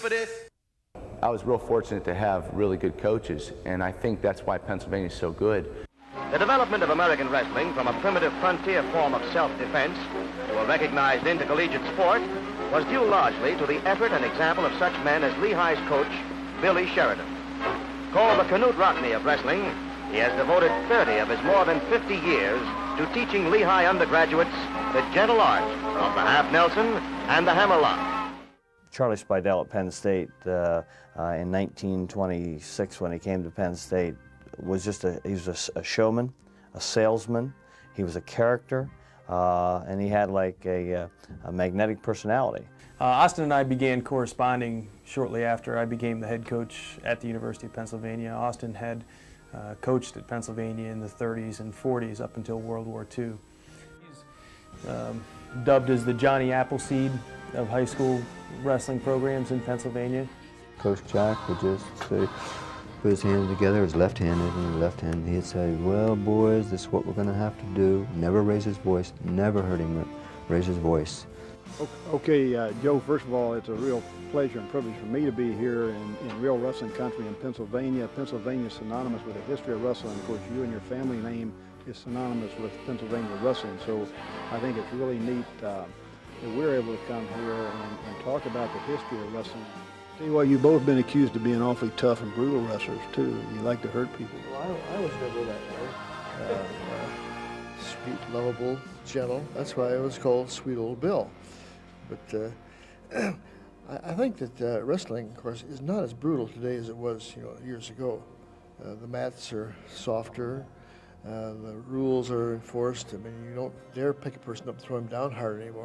for this? I was real fortunate to have really good coaches, and I think that's why Pennsylvania is so good. The development of American wrestling from a primitive frontier form of self-defense to a recognized intercollegiate sport was due largely to the effort and example of such men as Lehigh's coach, Billy Sheridan. Called the Canute Rockne of wrestling, he has devoted 30 of his more than 50 years to teaching Lehigh undergraduates the gentle art of the half Nelson and the hammerlock. Charlie Spidell at Penn State in 1926, when he came to Penn State, was just he was a showman, a salesman. He was a character, and he had like a magnetic personality. Austin and I began corresponding shortly after I became the head coach at the University of Pennsylvania. Austin had coached at Pennsylvania in the 30s and 40s up until World War II. He's dubbed as the Johnny Appleseed of high school wrestling programs in Pennsylvania. Coach Jack would just say, put his hands together, his left-handed, and left hand, he'd say, well, boys, this is what we're going to have to do. Never raise his voice, never hurt him raise his voice. Okay, Joe, first of all, it's a real pleasure and privilege for me to be here in real wrestling country in Pennsylvania. Pennsylvania is synonymous with the history of wrestling. Of course, you and your family name is synonymous with Pennsylvania wrestling, so I think it's really neat that we're able to come here and talk about the history of wrestling. Tell you what, you've both been accused of being awfully tough and brutal wrestlers, too. You like to hurt people. Well, I was never that way. Sweet, lovable, gentle. That's why it was called Sweet Old Bill. But I think that wrestling, of course, is not as brutal today as it was, years ago. The mats are softer. The rules are enforced. I mean, you don't dare pick a person up and throw him down hard anymore.